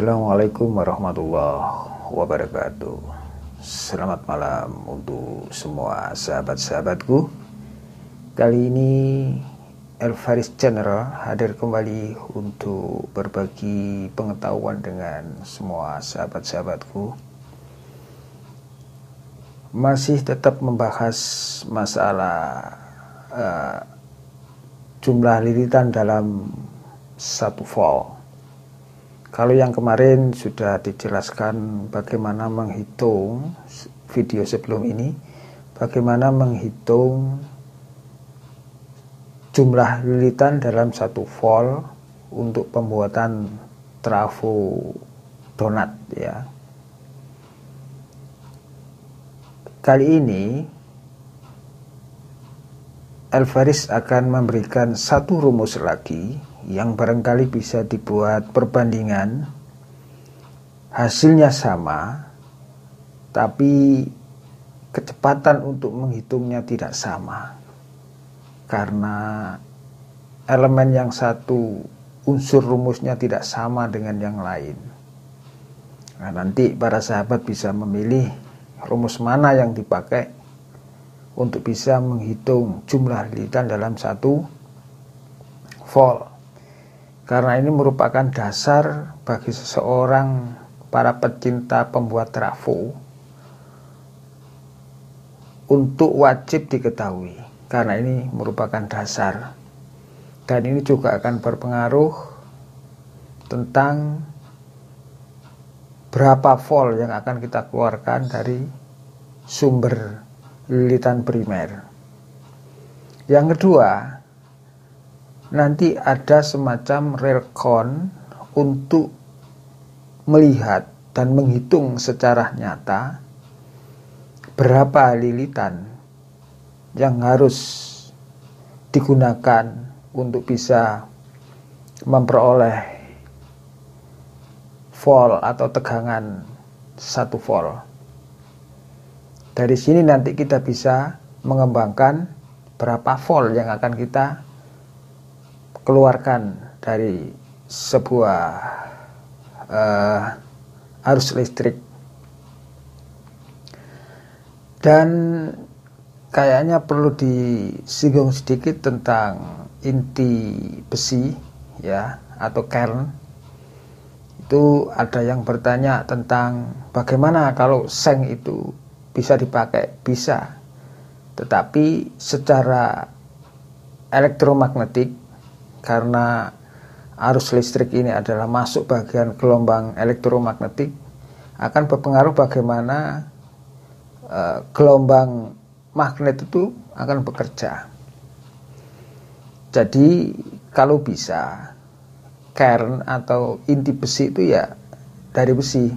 Assalamualaikum warahmatullahi wabarakatuh. Selamat malam untuk semua sahabat-sahabatku. Kali ini Elvaris General hadir kembali untuk berbagi pengetahuan dengan semua sahabat-sahabatku. Masih tetap membahas masalah jumlah lilitan dalam satu volt. Kalau yang kemarin sudah dijelaskan bagaimana menghitung, video sebelum ini bagaimana menghitung jumlah lilitan dalam satu volt untuk pembuatan trafo donat ya. Kali ini Elvaris akan memberikan satu rumus lagi yang barangkali bisa dibuat perbandingan, hasilnya sama tapi kecepatan untuk menghitungnya tidak sama karena elemen yang satu unsur rumusnya tidak sama dengan yang lain. Nah, nanti para sahabat bisa memilih rumus mana yang dipakai untuk bisa menghitung jumlah lilitan dalam satu volt. Karena ini merupakan dasar bagi seseorang, para pecinta pembuat trafo, untuk wajib diketahui. Karena ini merupakan dasar. Dan ini juga akan berpengaruh tentang berapa volt yang akan kita keluarkan dari sumber lilitan primer. Yang kedua, nanti ada semacam relcon untuk melihat dan menghitung secara nyata berapa lilitan yang harus digunakan untuk bisa memperoleh volt atau tegangan 1 volt. Dari sini nanti kita bisa mengembangkan berapa volt yang akan kita keluarkan dari sebuah arus listrik. Dan kayaknya perlu disinggung sedikit tentang inti besi ya, atau kern. Itu ada yang bertanya tentang bagaimana kalau seng itu bisa dipakai. Bisa, tetapi secara elektromagnetik, karena arus listrik ini adalah masuk bagian gelombang elektromagnetik, akan berpengaruh bagaimana gelombang magnet itu akan bekerja. Jadi kalau bisa, kern atau inti besi itu ya dari besi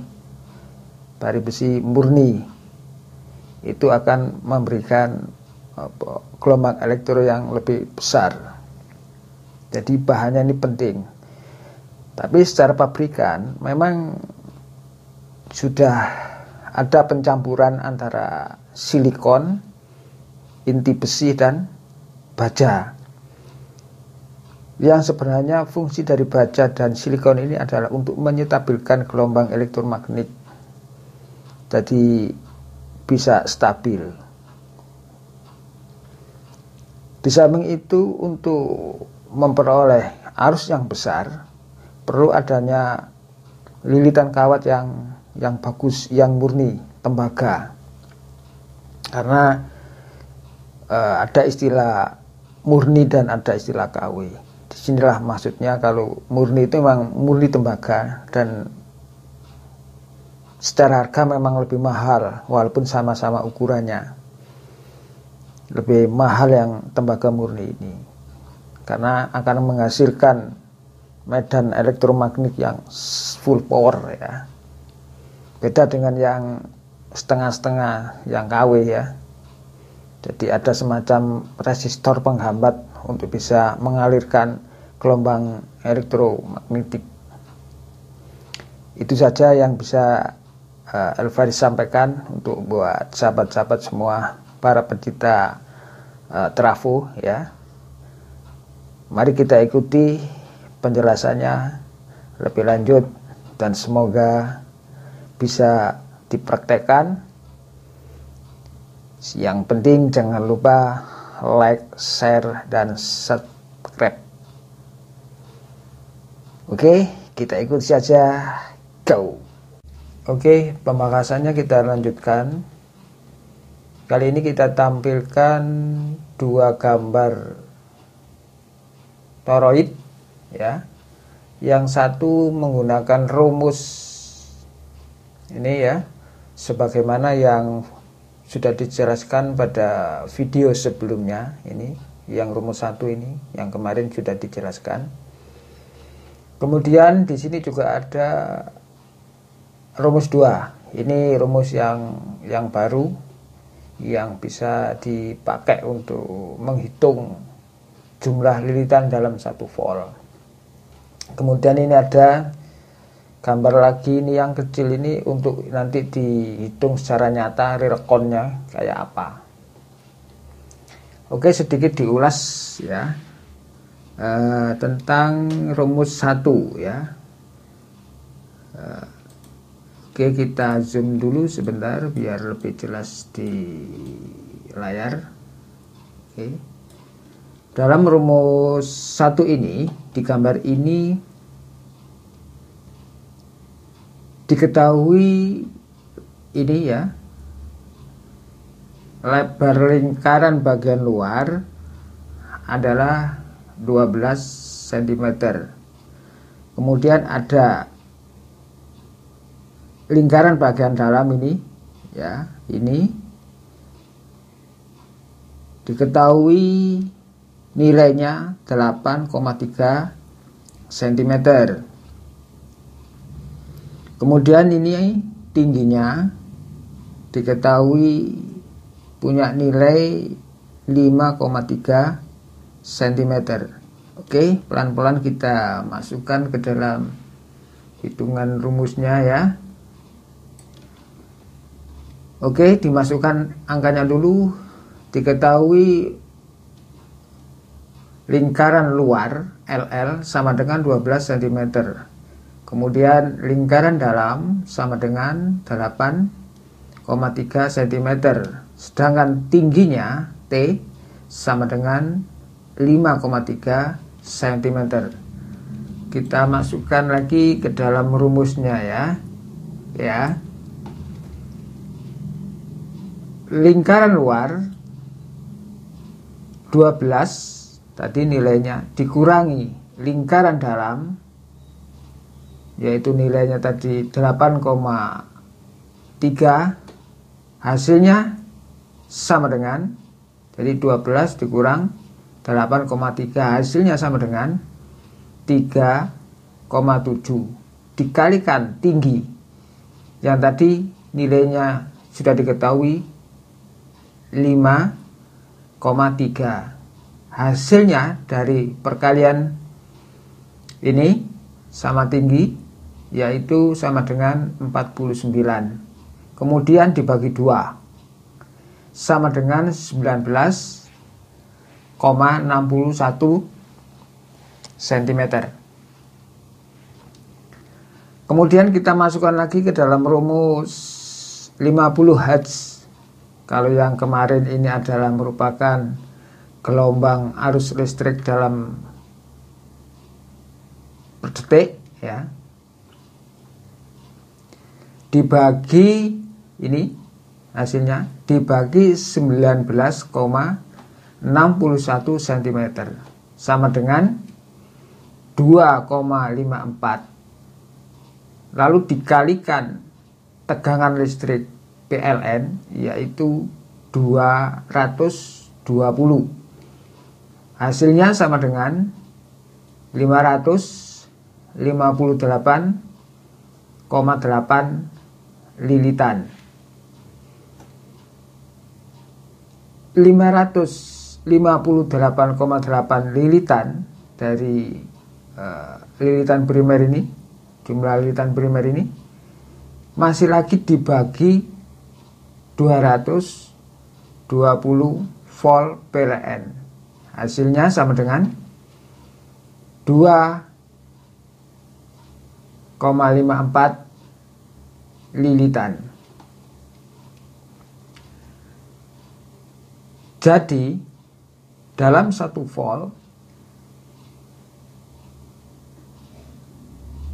murni, itu akan memberikan gelombang elektro yang lebih besar. Jadi bahannya ini penting. Tapi secara pabrikan memang sudah ada pencampuran antara silikon, inti besi, dan baja. Yang sebenarnya fungsi dari baja dan silikon ini adalah untuk menyetabilkan gelombang elektromagnetik. Jadi bisa stabil. Di samping itu, untuk memperoleh arus yang besar perlu adanya lilitan kawat yang bagus, yang murni, tembaga. Karena ada istilah murni dan ada istilah KW. Disinilah maksudnya, kalau murni itu memang murni tembaga, dan secara harga memang lebih mahal walaupun sama-sama ukurannya. Lebih mahal yang tembaga murni ini, karena akan menghasilkan medan elektromagnetik yang full power ya. Beda dengan yang setengah-setengah, yang KW ya. Jadi ada semacam resistor penghambat untuk bisa mengalirkan gelombang elektromagnetik. Itu saja yang bisa Elvaris sampaikan untuk buat sahabat-sahabat semua, para pecinta trafo ya. Mari kita ikuti penjelasannya lebih lanjut dan semoga bisa dipraktekkan. Yang penting jangan lupa like, share, dan subscribe. Oke, kita ikut saja. Go. Oke, pembahasannya kita lanjutkan. Kali ini kita tampilkan dua gambar toroid ya. Yang satu menggunakan rumus ini ya, sebagaimana yang sudah dijelaskan pada video sebelumnya. Ini yang rumus satu ini yang kemarin sudah dijelaskan. Kemudian di sini juga ada rumus 2. Ini rumus yang baru yang bisa dipakai untuk menghitung jumlah lilitan dalam satu volt. Kemudian ini ada gambar lagi, ini yang kecil ini untuk nanti dihitung secara nyata rekonnya kayak apa. Oke, sedikit diulas ya tentang rumus 1 ya. Oke, kita zoom dulu sebentar biar lebih jelas di layar. Oke. Dalam rumus 1 ini, di gambar ini diketahui ini ya, lebar lingkaran bagian luar adalah 12 cm. Kemudian ada lingkaran bagian dalam ini ya, ini diketahui nilainya 8,3 cm. Kemudian ini tingginya diketahui punya nilai 5,3 cm. Oke, pelan-pelan kita masukkan ke dalam hitungan rumusnya ya. Oke, dimasukkan angkanya dulu. Diketahui lingkaran luar LL sama dengan 12 cm. Kemudian lingkaran dalam sama dengan 8,3 cm. Sedangkan tingginya T sama dengan 5,3 cm. Kita masukkan lagi ke dalam rumusnya ya. Lingkaran luar 12 tadi nilainya dikurangi lingkaran dalam, yaitu nilainya tadi 8,3, hasilnya sama dengan, jadi 12 dikurang 8,3 hasilnya sama dengan 3,7 dikalikan tinggi yang tadi nilainya sudah diketahui 5,3. Hasilnya dari perkalian ini sama tinggi, yaitu sama dengan 49. Kemudian dibagi 2 sama dengan 19,61 cm. Kemudian kita masukkan lagi ke dalam rumus 50 Hz. Kalau yang kemarin ini adalah merupakan gelombang arus listrik dalam per detik ya. Dibagi ini hasilnya dibagi 19,61 cm sama dengan 2,54. Lalu dikalikan tegangan listrik PLN, yaitu 220. Hasilnya sama dengan 558,8 lilitan. 558,8 lilitan dari lilitan primer ini, jumlah lilitan primer ini masih lagi dibagi 220 volt PLN. Hasilnya sama dengan 2,54 lilitan. Jadi dalam 1 volt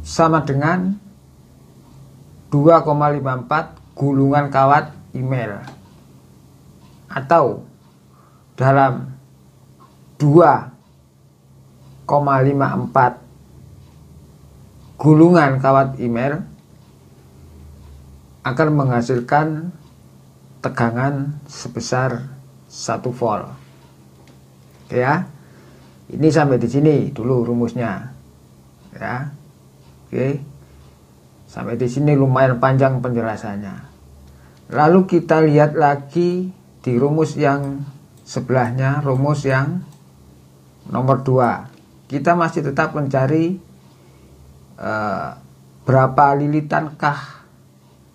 sama dengan 2,54 gulungan kawat email, atau dalam 2,54 gulungan kawat email akan menghasilkan tegangan sebesar 1 volt. Oke ya. Ini sampai di sini dulu rumusnya. Ya. Oke. Sampai di sini lumayan panjang penjelasannya. Lalu kita lihat lagi di rumus yang sebelahnya, rumus yang nomor 2. Kita masih tetap mencari berapa lilitankah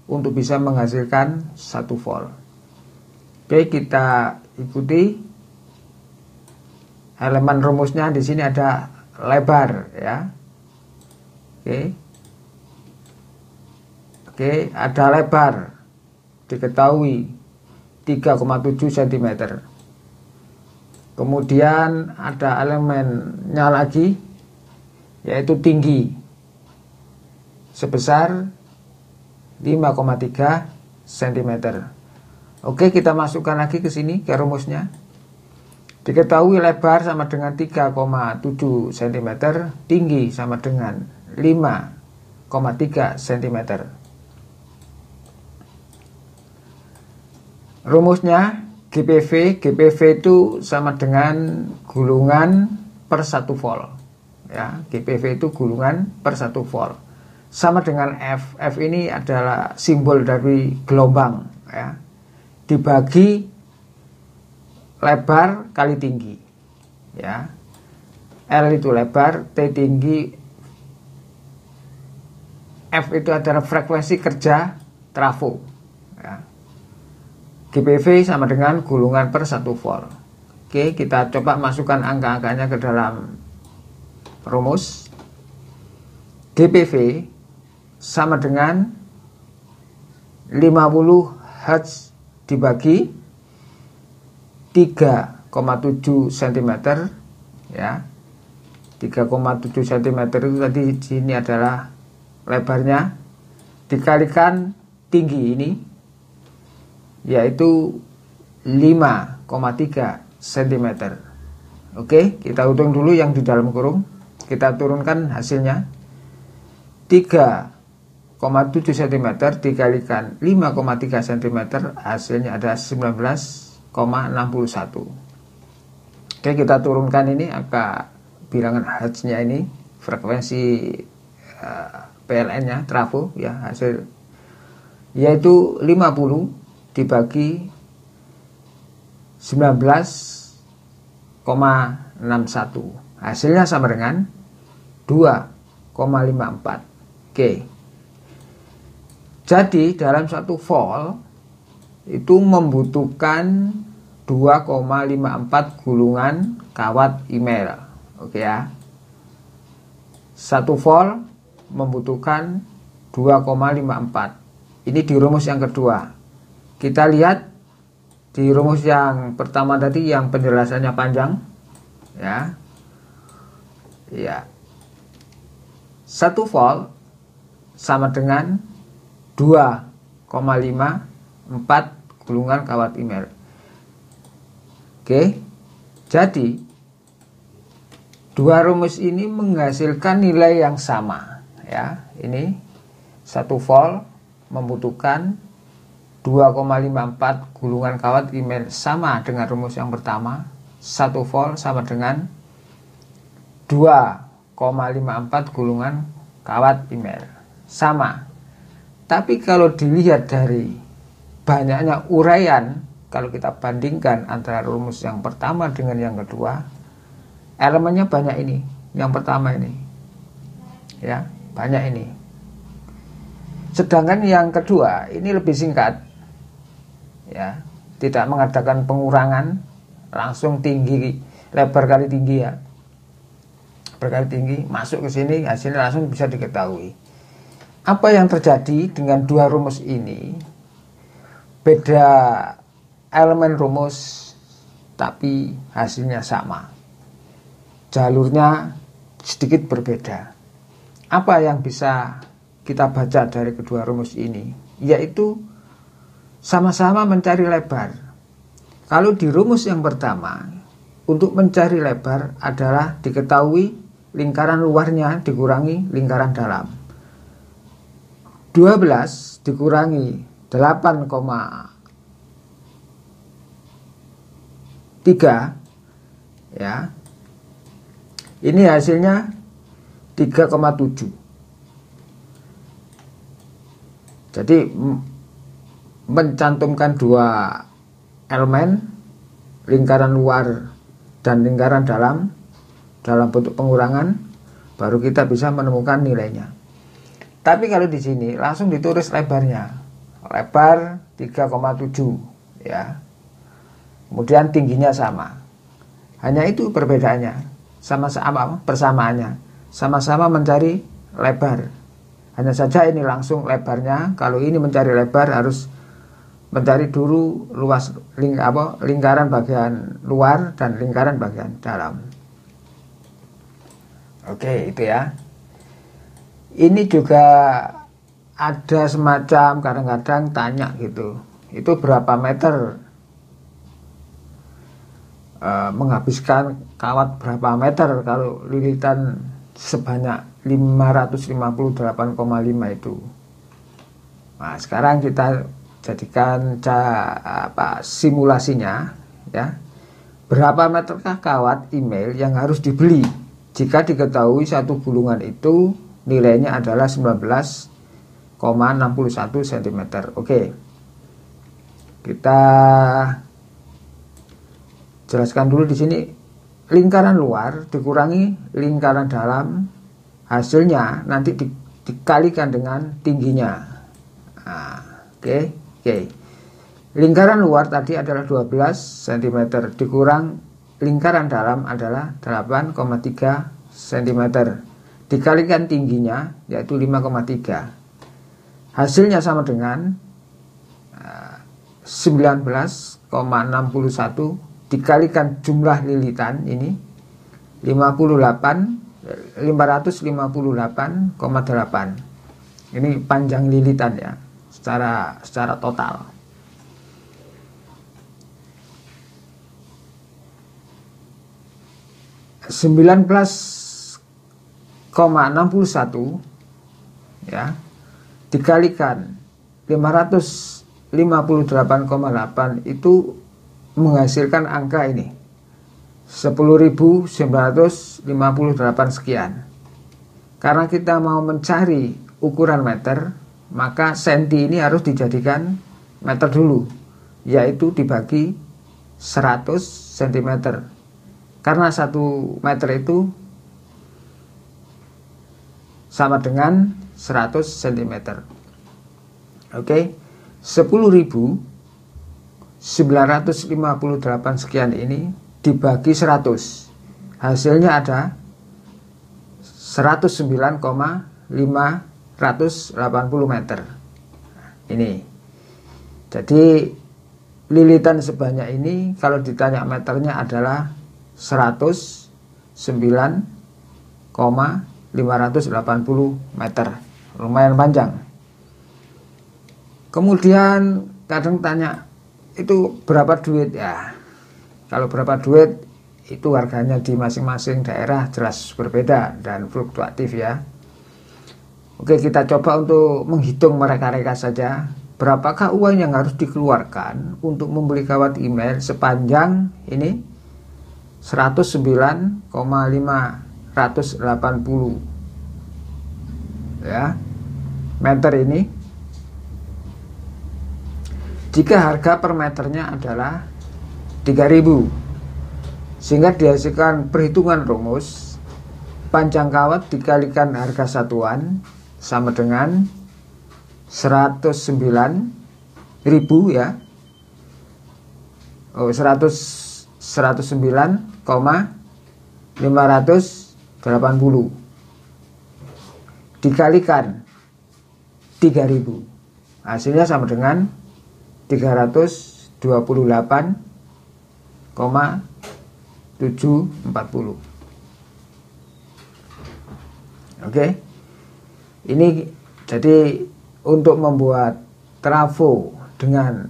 untuk bisa menghasilkan 1 volt. Oke, kita ikuti elemen rumusnya. Di sini ada lebar ya. Oke, ada lebar diketahui 3,7 cm. Kemudian ada elemennya lagi, yaitu tinggi sebesar 5,3 cm. Oke, kita masukkan lagi ke sini ke rumusnya. Diketahui lebar sama dengan 3,7 cm, tinggi sama dengan 5,3 cm. Rumusnya GPV itu sama dengan gulungan per 1 volt. Ya, GPV itu gulungan per 1 volt. Sama dengan F. F ini adalah simbol dari gelombang ya. Dibagi lebar kali tinggi. Ya. L itu lebar, T tinggi, F itu adalah frekuensi kerja trafo. Ya. GPV sama dengan gulungan per 1 volt. Oke, kita coba masukkan angka-angkanya ke dalam rumus. GPV sama dengan 50 Hz dibagi 3,7 cm ya. 3,7 cm itu tadi di sini adalah lebarnya, dikalikan tinggi ini yaitu 5,3 cm. Oke, kita hitung dulu yang di dalam kurung. Kita turunkan hasilnya. 3,7 cm dikalikan 5,3 cm, hasilnya ada 19,61. Oke, kita turunkan ini angka bilangan Hertz-nya ini, frekuensi PLN-nya, trafo ya, hasil yaitu 50 dibagi 19,61. Hasilnya sama dengan 2,54. Oke. Jadi dalam 1 volt itu membutuhkan 2,54 gulungan kawat email. Oke ya. 1 volt membutuhkan 2,54. Ini di rumus yang kedua. Kita lihat di rumus yang pertama tadi yang penjelasannya panjang ya. Ya. 1 volt sama dengan 2,54 gulungan kawat email. Oke. Jadi dua rumus ini menghasilkan nilai yang sama ya. Ini 1 volt membutuhkan 2,54 gulungan kawat email, sama dengan rumus yang pertama. 1 volt sama dengan 2,54 gulungan kawat email, sama. Tapi kalau dilihat dari banyaknya uraian, kalau kita bandingkan antara rumus yang pertama dengan yang kedua, elemennya banyak ini. Yang pertama ini ya, banyak ini. Sedangkan yang kedua ini lebih singkat ya, tidak mengadakan pengurangan, langsung tinggi, lebar kali tinggi ya, berkali tinggi, masuk ke sini hasilnya langsung bisa diketahui. apa yang terjadi dengan dua rumus ini? Beda elemen rumus, tapi hasilnya sama. Jalurnya sedikit berbeda. Apa yang bisa kita baca dari kedua rumus ini? Yaitu sama-sama mencari lebar. Kalau di rumus yang pertama, untuk mencari lebar adalah diketahui lingkaran luarnya dikurangi lingkaran dalam. 12 dikurangi 8,3, ya. Ini hasilnya 3,7. Jadi mencantumkan dua elemen, lingkaran luar dan lingkaran dalam bentuk pengurangan, baru kita bisa menemukan nilainya. Tapi kalau di sini langsung ditulis lebarnya, lebar 3,7, ya. Kemudian tingginya sama. Hanya itu perbedaannya. Sama-sama persamaannya. Sama-sama mencari lebar. Hanya saja ini langsung lebarnya. Kalau ini mencari lebar harus mencari dulu luas lingkaran bagian luar dan lingkaran bagian dalam. Oke, itu ya. Ini juga ada semacam kadang-kadang tanya gitu. Itu berapa meter? Menghabiskan kawat berapa meter kalau lilitan sebanyak 558,5 itu. Nah, sekarang kita jadikan simulasinya, ya. Berapa meterkah kawat email yang harus dibeli jika diketahui satu gulungan itu nilainya adalah 19,61 cm. Oke. Kita jelaskan dulu di sini. Lingkaran luar dikurangi lingkaran dalam, hasilnya nanti dikalikan dengan tingginya. Nah, oke. Lingkaran luar tadi adalah 12 cm dikurang lingkaran dalam adalah 8,3 cm. Dikalikan tingginya yaitu 5,3. Hasilnya sama dengan 19,61 dikalikan jumlah lilitan ini 558,8. Ini panjang lilitan ya, secara total. (19,61) ya dikalikan 558,8 itu menghasilkan angka ini 10.958 sekian. Karena kita mau mencari ukuran meter, maka senti ini harus dijadikan meter dulu, yaitu dibagi 100 cm. Karena 1 meter itu sama dengan 100 cm. Oke, 10.958 sekian ini dibagi 100, hasilnya ada 109,580 meter. Ini jadi lilitan sebanyak ini kalau ditanya meternya adalah 109,580 meter. Lumayan panjang. Kemudian kadang tanya, itu berapa duit ya? Kalau berapa duit itu harganya di masing-masing daerah jelas berbeda dan fluktuatif ya. Oke, kita coba untuk menghitung mereka-reka saja. Berapakah uang yang harus dikeluarkan untuk membeli kawat email sepanjang ini 109,580 ya meter ini. Jika harga per meternya adalah 3.000, sehingga dihasilkan perhitungan rumus panjang kawat dikalikan harga satuan sama dengan 109.000 ya. 109,580 dikalikan 3000. Hasilnya sama dengan 328,740. Oke. Ini jadi untuk membuat trafo dengan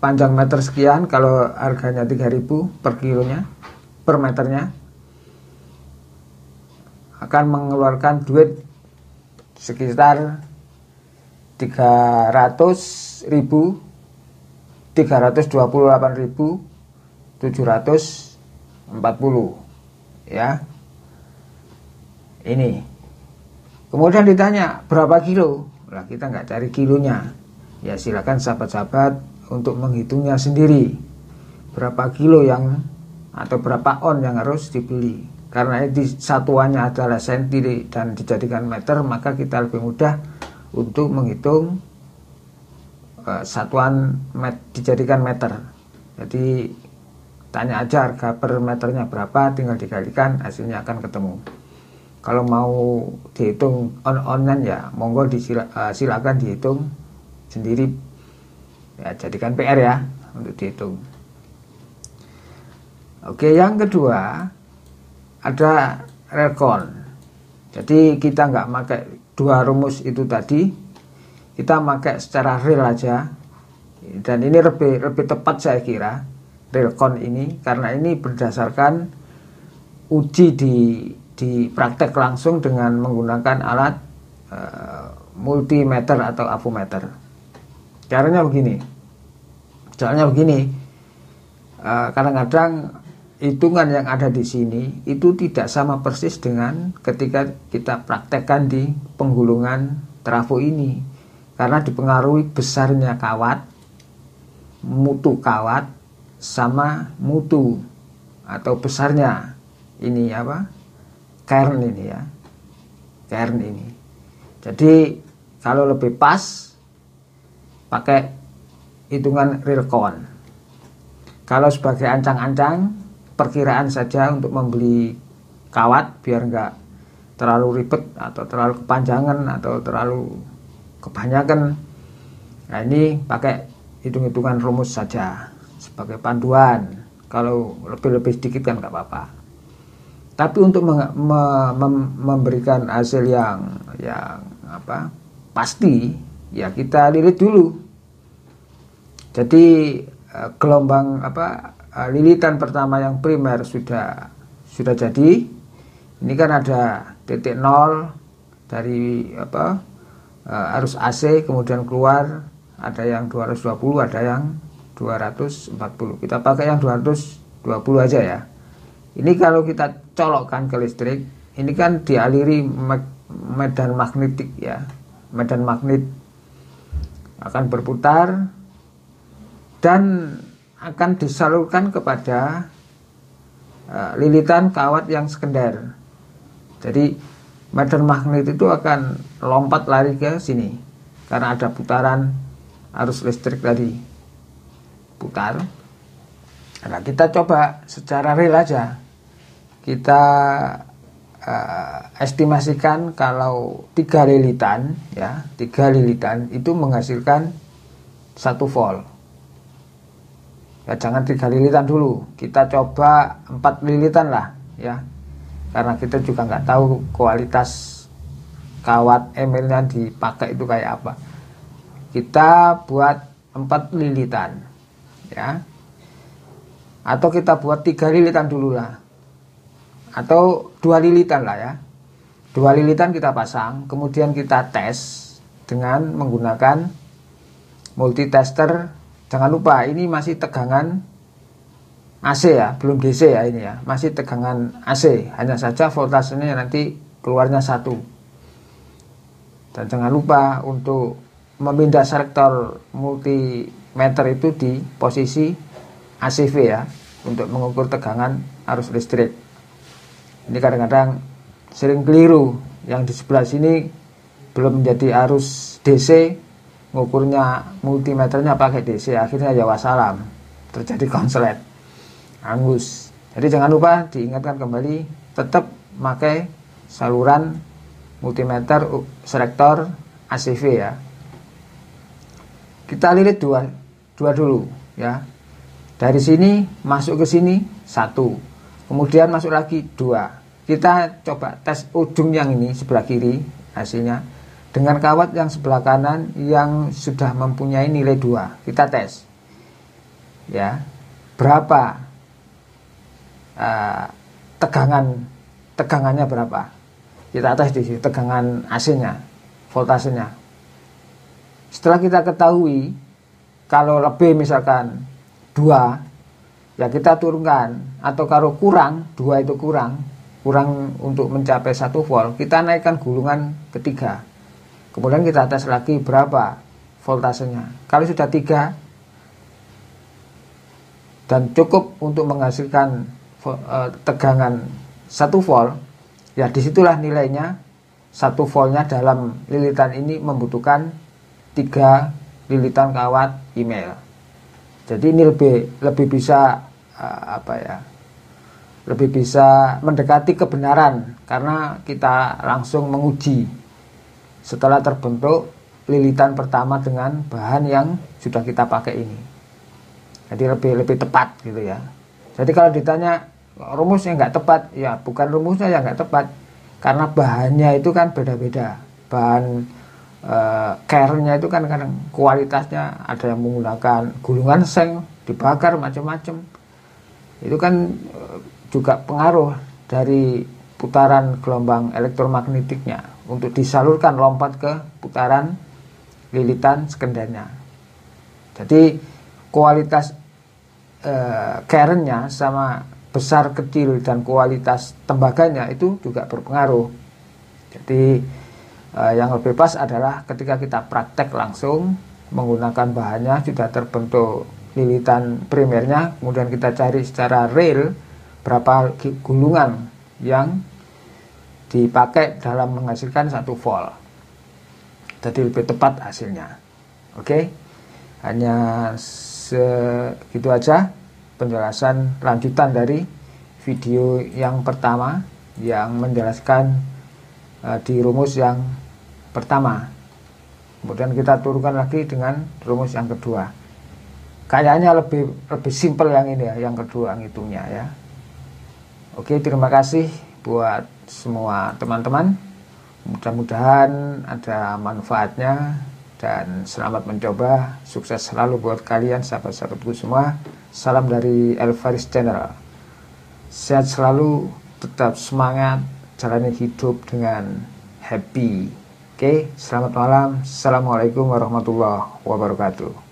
panjang meter sekian, kalau harganya 3000 per kilonya, per meternya, akan mengeluarkan duit sekitar 328.740 ya. Ini kemudian ditanya berapa kilo, lah kita nggak cari kilonya ya, silakan sahabat-sahabat untuk menghitungnya sendiri berapa kilo yang atau berapa on yang harus dibeli. Karena ini satuannya adalah senti dan dijadikan meter, maka kita lebih mudah untuk menghitung satuan dijadikan meter. Jadi tanya aja harga per meternya berapa, tinggal dikalikan, hasilnya akan ketemu. Kalau mau dihitung on-onan ya monggo silakan dihitung sendiri ya, jadikan PR ya untuk dihitung. Oke, yang kedua ada relcon. Jadi kita nggak pakai dua rumus itu tadi, kita pakai secara real aja, dan ini lebih tepat saya kira relcon ini, karena ini berdasarkan uji di praktek langsung dengan menggunakan alat multimeter atau avometer. Caranya begini, kadang-kadang hitungan yang ada di sini itu tidak sama persis dengan ketika kita praktekkan di penggulungan trafo ini, karena dipengaruhi besarnya kawat, mutu kawat, sama mutu atau besarnya ini kern ini ya, kern ini. Jadi kalau lebih pas pakai hitungan relcon. Kalau sebagai ancang-ancang, perkiraan saja untuk membeli kawat biar enggak terlalu ribet atau terlalu kepanjangan atau terlalu kebanyakan. Nah, ini pakai hitung-hitungan rumus saja sebagai panduan. Kalau lebih sedikit kan nggak apa-apa. Tapi untuk memberikan hasil yang pasti, ya kita lilit dulu. Jadi gelombang lilitan pertama yang primer sudah jadi. Ini kan ada titik 0 dari arus AC, kemudian keluar ada yang 220, ada yang 240. Kita pakai yang 220 aja ya. Ini kalau kita colokkan ke listrik, ini kan dialiri medan magnetik ya. Medan magnet akan berputar dan akan disalurkan kepada lilitan kawat yang sekunder. Jadi medan magnet itu akan lompat lari ke sini karena ada putaran arus listrik tadi putar. Nah, kita coba secara real aja. Kita estimasikan kalau 3 lilitan itu menghasilkan 1 volt. Ya, jangan 3 lilitan dulu, kita coba 4 lilitan lah ya, karena kita juga nggak tahu kualitas kawat emil yang dipakai itu kayak apa. Kita buat 4 lilitan ya, atau kita buat 3 lilitan dulu lah, atau 2 lilitan lah ya. 2 lilitan kita pasang, kemudian kita tes dengan menggunakan multitester. Jangan lupa ini masih tegangan AC ya, belum DC ya, ini ya, masih tegangan AC, hanya saja voltasenya nanti keluarnya 1. Dan jangan lupa untuk memindah selektor multimeter itu di posisi ACV ya, untuk mengukur tegangan arus listrik. Ini kadang-kadang sering keliru, yang di sebelah sini belum menjadi arus DC, ngukurnya multimeternya pakai DC, akhirnya ya wassalam, terjadi konslet, angus. Jadi jangan lupa diingatkan kembali, tetap pakai saluran multimeter selektor ACV ya. Kita lilit dua dulu ya. Dari sini masuk ke sini 1, kemudian masuk lagi 2. Kita coba tes ujung yang ini sebelah kiri hasilnya dengan kawat yang sebelah kanan yang sudah mempunyai nilai 2. Kita tes ya, berapa tegangannya berapa. Kita tes di sini tegangan AC-nya, voltasenya. Setelah kita ketahui kalau lebih misalkan 2 ya kita turunkan, atau kalau kurang 2 itu kurang untuk mencapai 1 volt, kita naikkan gulungan ketiga. Kemudian kita tes lagi berapa voltasenya. Kalau sudah 3 dan cukup untuk menghasilkan tegangan 1 volt, ya disitulah nilainya 1 voltnya dalam lilitan ini membutuhkan 3 lilitan kawat email. Jadi ini lebih bisa lebih bisa mendekati kebenaran karena kita langsung menguji setelah terbentuk lilitan pertama dengan bahan yang sudah kita pakai ini. Jadi lebih tepat gitu ya. Jadi kalau ditanya rumusnya nggak tepat, ya bukan rumusnya yang nggak tepat, karena bahannya itu kan beda-beda. Bahan care-nya itu kan kadang kualitasnya ada yang menggunakan gulungan seng, dibakar macam-macam. Itu kan juga pengaruh dari putaran gelombang elektromagnetiknya untuk disalurkan lompat ke putaran lilitan sekendernya. Jadi kualitas care-nya sama besar kecil dan kualitas tembaganya itu juga berpengaruh. Jadi yang lebih pas adalah ketika kita praktek langsung menggunakan bahannya sudah terbentuk lilitan primernya, kemudian kita cari secara real berapa gulungan yang dipakai dalam menghasilkan 1 volt. Jadi lebih tepat hasilnya. Oke, hanya segitu aja penjelasan lanjutan dari video yang pertama yang menjelaskan di rumus yang pertama. Kemudian kita turunkan lagi dengan rumus yang kedua. Kayaknya lebih simpel yang ini ya, yang kedua ngitungnya ya. Oke, terima kasih buat semua teman-teman. Mudah-mudahan ada manfaatnya dan selamat mencoba. Sukses selalu buat kalian sahabat-sahabatku semua. Salam dari Elvaris Channel. Sehat selalu, tetap semangat, jalani hidup dengan happy. Oke, selamat malam. Assalamualaikum warahmatullahi wabarakatuh.